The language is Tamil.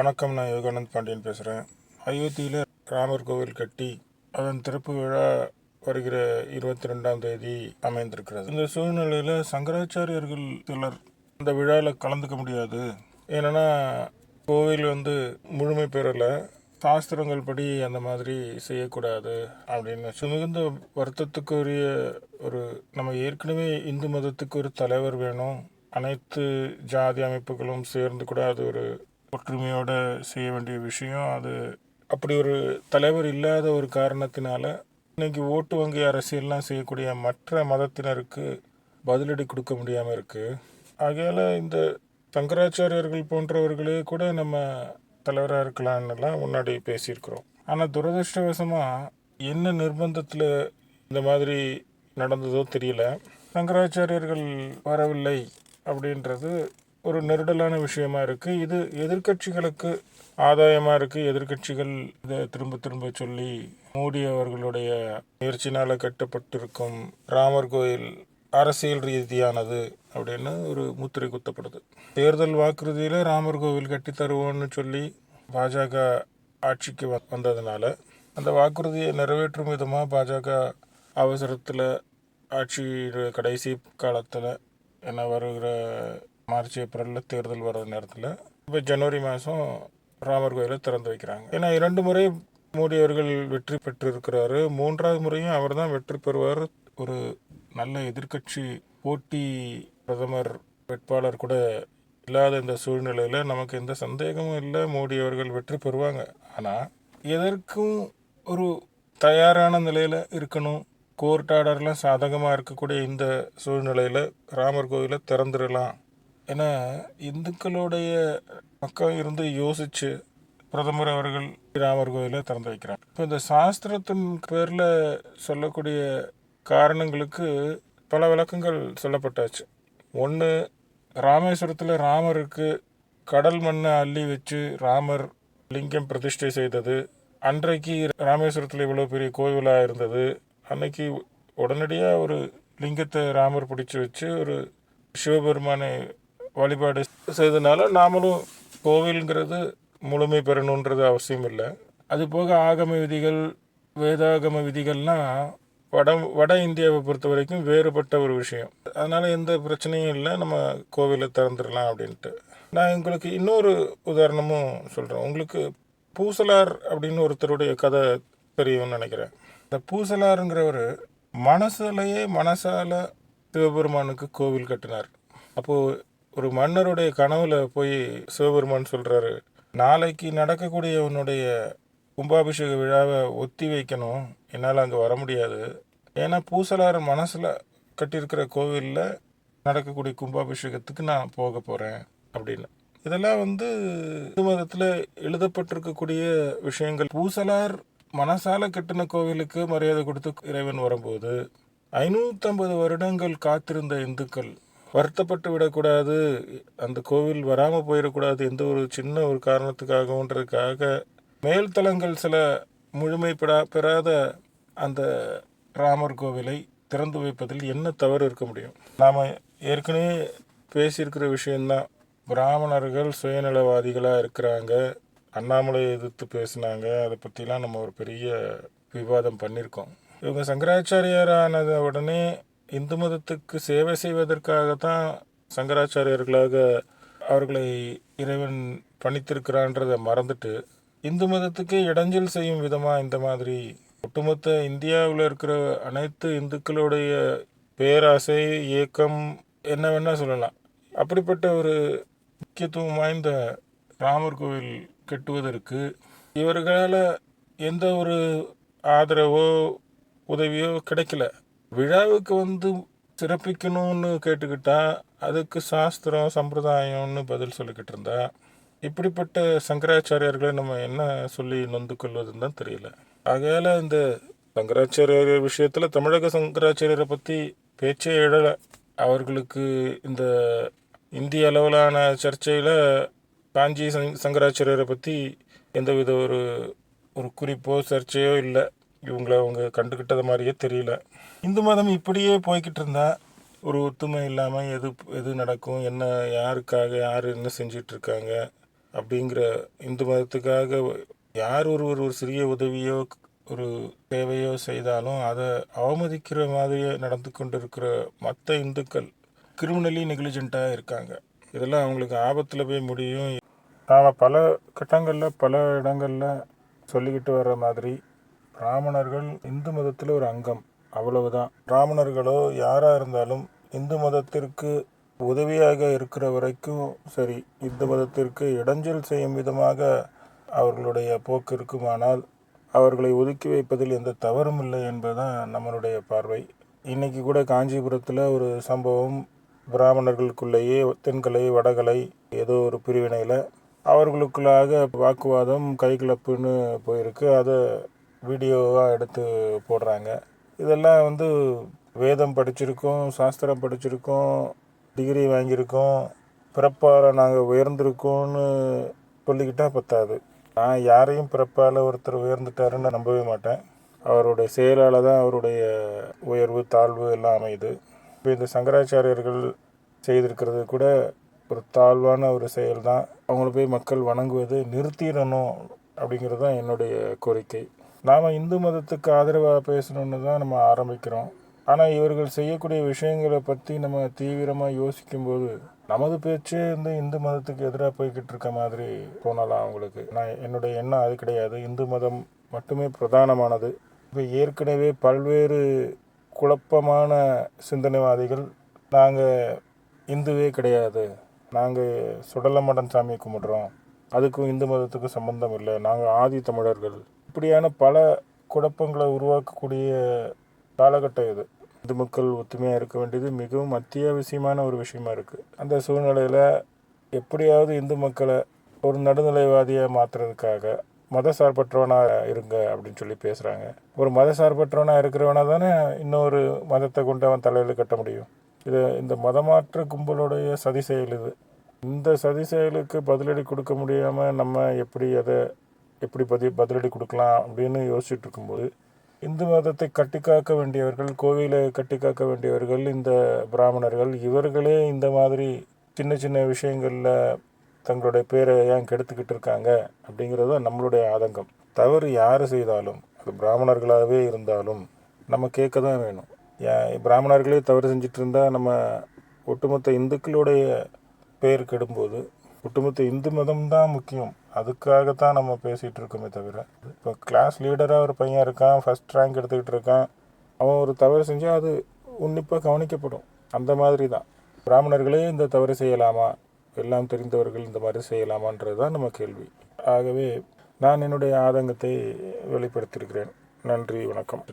வணக்கம். நான் யோகானந்த் பாண்டியன் பேசுகிறேன். அயோத்தியில் ராமர் கோவில் கட்டி அதன் திறப்பு விழா வருகிற 22ஆம் தேதி அமைந்திருக்கிறது. இந்த சூழ்நிலையில் சங்கராச்சாரியர்கள் சிலர் இந்த விழாவில் கலந்துக்க முடியாது. ஏன்னா கோவில் முழுமை பெறலை, சாஸ்திரங்கள் படி அந்த மாதிரி செய்யக்கூடாது அப்படின்னு மிகுந்த வருத்தத்துக்குரிய நம்ம ஏற்கனவே இந்து மதத்துக்கு ஒரு தலைவர் வேணும், அனைத்து ஜாதி அமைப்புகளும் சேர்ந்து கூட அது ஒரு ஒற்றுமையோடு செய்ய வேண்டிய விஷயம். அது அப்படி ஒரு தலைவர் இல்லாத ஒரு காரணத்தினால இன்னைக்கு ஓட்டு வங்கி அரசியல்லாம் செய்யக்கூடிய மற்ற மதத்தினருக்கு பதிலடி கொடுக்க முடியாமல் இருக்குது. ஆகையால் இந்த சங்கராச்சாரியர்கள் போன்றவர்களே கூட நம்ம தலைவராக இருக்கலான்னுலாம் முன்னாடி பேசியிருக்கிறோம். ஆனால் துரதிருஷ்டவசமாக என்ன நிர்பந்தத்தில் இந்த மாதிரி நடந்ததோ தெரியல, சங்கராச்சாரியர்கள் வரவில்லை அப்படின்றது ஒரு நெருடலான விஷயமா இருக்குது. இது எதிர்கட்சிகளுக்கு ஆதாயமாக இருக்குது. எதிர்கட்சிகள் இதை திரும்ப திரும்ப சொல்லி மோடி அவர்களுடைய முயற்சினால் கட்டப்பட்டிருக்கும் ராமர் கோயில் அரசியல் ரீதியானது அப்படின்னு ஒரு முத்திரை குத்தப்படுது. தேர்தல் வாக்குறுதியில் ராமர் கோவில் கட்டி தருவோன்னு சொல்லி பாஜக ஆட்சிக்கு வந்ததுனால அந்த வாக்குறுதியை நிறைவேற்றும் விதமாக பாஜக அவசரத்தில் ஆட்சி கடைசி காலத்தில் என்ன வருகிற மார்ச் ஏப்ரலில் தேர்தல் வர்ற நேரத்தில் இப்போ ஜனவரி மாதம் ராமர் கோயிலை திறந்து வைக்கிறாங்க. ஏன்னா 2 முறை மோடி அவர்கள் வெற்றி பெற்றிருக்கிறாரு. 3வது முறையும் அவர் தான் வெற்றி பெறுவார். ஒரு நல்ல எதிர்கட்சி போட்டி பிரதமர் வேட்பாளர் கூட இல்லாத இந்த சூழ்நிலையில் நமக்கு எந்த சந்தேகமும் இல்லை, மோடி அவர்கள் வெற்றி பெறுவாங்க. ஆனால் எதற்கும் ஒரு தயாரான நிலையில் இருக்கணும். கோர்ட் ஆர்டர்லாம் சாதகமாக இருக்கக்கூடிய இந்த சூழ்நிலையில் ராமர் கோயிலை திறந்துடலாம். ஏன்னா இந்துக்களுடைய பக்கம் இருந்து யோசித்து பிரதமர் அவர்கள் ராமர் கோயிலை திறந்து வைக்கிறாங்க. இப்போ இந்த சாஸ்திரத்தின் பேரில் சொல்லக்கூடிய காரணங்களுக்கு பல விளக்கங்கள் சொல்லப்பட்டாச்சு. ஒன்று, ராமேஸ்வரத்தில் ராமருக்கு கடல் மண்ணை அள்ளி வச்சு ராமர் லிங்கம் பிரதிஷ்டை செய்தது. அன்றைக்கு ராமேஸ்வரத்தில் இவ்வளோ பெரிய கோவிலாக இருந்தது. அன்னைக்கு உடனடியாக ஒரு லிங்கத்தை ராமர் பிடிச்சி வச்சு ஒரு சிவபெருமானை வழிபாடு செய்ததுனால நாமளும் கோவில்ங்கிறது முழுமை பெறணுன்றது அவசியம் இல்லை. அது போக ஆகம விதிகள், வேதாகம விதிகள்லாம் வட இந்தியாவை பொறுத்த வரைக்கும் வேறுபட்ட ஒரு விஷயம். அதனால் எந்த பிரச்சனையும் இல்லை, நம்ம கோவிலை திறந்துடலாம் அப்படின்ட்டு. நான் உங்களுக்கு இன்னொரு உதாரணமும் சொல்கிறேன். உங்களுக்கு பூசலார் அப்படின்னு ஒருத்தருடைய கதை தெரியும்னு நினைக்கிறேன். இந்த பூசலாருங்கிறவர் மனசால சிவபெருமானுக்கு கோவில் கட்டினார். அப்போது ஒரு மன்னருடைய கனவுல போய் சிவபெருமான் சொல்கிறாரு, நாளைக்கு நடக்கக்கூடிய உன்னுடைய கும்பாபிஷேக விழாவை ஒத்தி வைக்கணும், என்னால் அங்கே வர முடியாது. ஏன்னா பூசலார் மனசில் கட்டியிருக்கிற கோவிலில் நடக்கக்கூடிய கும்பாபிஷேகத்துக்கு நான் போக போகிறேன் அப்படின்னு. இதெல்லாம் இந்து மதத்தில் எழுதப்பட்டிருக்கக்கூடிய விஷயங்கள். பூசலார் மனசால கட்டின கோவிலுக்கு மரியாதை கொடுத்து இறைவன் வரும்போது 550 வருடங்கள் காத்திருந்த இந்துக்கள் வருத்தப்பட்டு விடக்கூடாது, அந்த கோவில் வராமல் போயிடக்கூடாது எந்த ஒரு சின்ன ஒரு காரணத்துக்காகன்றதுக்காக மேல்தளங்கள் சில முழுமை பெறாத அந்த ராமர் கோவிலை திறந்து வைப்பதில் என்ன தவறு இருக்க முடியும்? நாம் ஏற்கனவே பேசியிருக்கிற விஷயந்தான். பிராமணர்கள் சுயநலவாதிகளாக இருக்கிறாங்க, அண்ணாமலை எதிர்த்து பேசினாங்க. அதை பற்றிலாம் நம்ம ஒரு பெரிய விவாதம் பண்ணியிருக்கோம். இவங்க சங்கராச்சாரியாரானது உடனே இந்து மதத்துக்கு சேவை செய்வதற்காகத்தான் சங்கராச்சாரியர்களாக அவர்களை இறைவன் பணித்திருக்கிறான்றதை மறந்துட்டு இந்து மதத்துக்கே இடைஞ்சல் செய்யும் விதமாக இந்த மாதிரி ஒட்டுமொத்த இந்தியாவில் இருக்கிற அனைத்து இந்துக்களுடைய பேராசை இயக்கம் என்ன வேணால் சொல்லலாம். அப்படிப்பட்ட ஒரு முக்கியத்துவம் வாய்ந்த ராமர் கோவில் கட்டுவதற்கு இவர்களால் எந்த ஒரு ஆதரவோ உதவியோ கிடைக்கல. விழாவுக்கு சிறப்பிக்கணும்னு கேட்டுக்கிட்டா அதுக்கு சாஸ்திரம் சம்பிரதாயம்னு பதில் சொல்லிக்கிட்டு இருந்தா இப்படிப்பட்ட சங்கராச்சாரியர்களை நம்ம என்ன சொல்லி நொந்து கொள்வதுன்னு தான் தெரியல. ஆகையால் இந்த சங்கராச்சாரியர் விஷயத்தில் தமிழக சங்கராச்சாரியரை பற்றி பேச்சே எழலை. அவர்களுக்கு இந்த இந்திய அளவிலான சர்ச்சையில் காஞ்சி சங்கராச்சாரியரை பற்றி எந்தவித ஒரு குறிப்போ சர்ச்சையோ இல்லை. அவங்க கண்டுக்கிட்டது மாதிரியே தெரியல. இந்து மதம் இப்படியே போய்கிட்டு இருந்தா ஒரு ஒத்துமை இல்லாமல் எது நடக்கும், என்ன யாருக்காக யார் என்ன செஞ்சிட்ருக்காங்க, அப்படிங்கிற இந்து மதத்துக்காக யார் ஒரு சிறிய உதவியோ ஒரு தேவையோ செய்தாலும் அதை அவமதிக்கிற மாதிரியே நடந்து கொண்டு இருக்கிற மற்ற இந்துக்கள் கிரிமினலி நெக்லிஜென்ட்டாக இருக்காங்க. இதெல்லாம் அவங்களுக்கு ஆபத்தில் போய் முடியும். நாம் பல கட்டங்களில் பல இடங்களில் சொல்லிக்கிட்டு வர்ற மாதிரி பிராமணர்கள் இந்து மதத்தில் ஒரு அங்கம், அவ்வளவுதான். பிராமணர்களோ யாராக இருந்தாலும் இந்து மதத்திற்கு உதவியாக இருக்கிற வரைக்கும் சரி, இந்து மதத்திற்கு இடைஞ்சல் செய்யும் விதமாக அவர்களுடைய போக்கு இருக்குமானால் அவர்களை ஒதுக்கி வைப்பதில் எந்த தவறும் இல்லை என்பதுதான் நம்மளுடைய பார்வை. இன்றைக்கி கூட காஞ்சிபுரத்தில் ஒரு சம்பவம், பிராமணர்களுக்குள்ளேயே தென்கலை வடகலை ஏதோ ஒரு பிரிவினையில் அவர்களுக்குள்ளாக வாக்குவாதம் கைகலப்புன்னு போயிருக்கு. அதை வீடியோவாக எடுத்து போடுறாங்க. இதெல்லாம் வேதம் படிச்சிருக்கோம், சாஸ்திரம் படிச்சிருக்கோம், டிகிரி வாங்கியிருக்கோம், பிறப்பால் நாங்கள் உயர்ந்திருக்கோன்னு சொல்லிக்கிட்டால் பத்தாது. நான் யாரையும் பிறப்பால் ஒருத்தர் உயர்ந்துட்டாருன்னு நம்பவே மாட்டேன். அவருடைய செயலால் தான் அவருடைய உயர்வு தாழ்வு எல்லாம் அமையுது. இப்போ இந்த சங்கராச்சாரியர்கள் செய்திருக்கிறது கூட ஒரு தாழ்வான ஒரு செயல் தான். அவங்கள போய் மக்கள் வணங்குவது நிறுத்திடணும் அப்படிங்கிறது தான் என்னுடைய கோரிக்கை. நாம் இந்து மதத்துக்கு ஆதரவாக பேசணுன்னு தான் நம்ம ஆரம்பிக்கிறோம். ஆனால் இவர்கள் செய்யக்கூடிய விஷயங்களை பற்றி நம்ம தீவிரமாக யோசிக்கும்போது நமது பேச்சே இந்து மதத்துக்கு எதிராக போய்கிட்டு இருக்க மாதிரி தோணலாம் அவங்களுக்கு. என்னுடைய எண்ணம் அது கிடையாது. இந்து மதம் மட்டுமே பிரதானமானது. இப்போ ஏற்கனவே பல்வேறு குழப்பமான சிந்தனைவாதிகள் நாங்கள் இந்துவே கிடையாது, நாங்கள் சுடலமடன் சாமி கும்பிட்றோம், அதுக்கும் இந்து மதத்துக்கும் சம்பந்தம் இல்லை, நாங்கள் ஆதி தமிழர்கள், இப்படியான பல குழப்பங்களை உருவாக்கக்கூடிய காலகட்டம் இது. இந்து மக்கள் ஒத்துமையாக இருக்க வேண்டியது மிகவும் அத்தியாவசியமான ஒரு விஷயமா இருக்குது. அந்த சூழ்நிலையில் எப்படியாவது இந்து மக்களை ஒரு நடுநிலைவாதியாக மாற்றுறதுக்காக மதசார்பற்றவனாக இருங்க அப்படின்னு சொல்லி பேசுகிறாங்க. ஒரு மதசார்பற்றவனாக இருக்கிறவனா தானே இன்னொரு மதத்தை கொண்டு அவன் தலையில் கட்ட முடியும். இந்த மதமாற்ற கும்பலுடைய சதி செயல் இது. இந்த சதி செயலுக்கு பதிலடி கொடுக்க முடியாமல் நம்ம எப்படி பதிலடி கொடுக்கலாம் அப்படின்னு யோசிச்சுட்டு இருக்கும்போது இந்து மதத்தை கட்டி காக்க வேண்டியவர்கள், கோவிலை கட்டி காக்க வேண்டியவர்கள் இந்த பிராமணர்கள், இவர்களே இந்த மாதிரி சின்ன சின்ன விஷயங்களில் தங்களுடைய பேரை ஏன் கெடுத்துக்கிட்டு இருக்காங்க அப்படிங்கிறது நம்மளுடைய ஆதங்கம். தவறு யார் செய்தாலும், அது பிராமணர்களாகவே இருந்தாலும் நம்ம கேட்க தான் வேணும். பிராமணர்களே தவறு செஞ்சுட்டு இருந்தால் நம்ம ஒட்டுமொத்த இந்துக்களுடைய பேர் கெடும்போது ஒட்டுமொத்த இந்து மதம் தான் முக்கியம். அதுக்காகத்தான் நம்ம பேசிகிட்டு இருக்கோமே தவிர, இப்போ கிளாஸ் லீடராக ஒரு பையன் இருக்கான், ஃபஸ்ட் ரேங்க் எடுத்துக்கிட்டு இருக்கான், அவன் ஒரு தவறு செஞ்சால் அது உன்னிப்பாக கவனிக்கப்படும். அந்த மாதிரி தான் பிராமணர்களே இந்த தவறு செய்யலாமா, எல்லாம் தெரிந்தவர்கள் இந்த மாதிரி செய்யலாமான்றது தான் நம்ம கேள்வி. ஆகவே நான் என்னுடைய ஆதங்கத்தை வெளிப்படுத்தியிருக்கிறேன். நன்றி, வணக்கம்.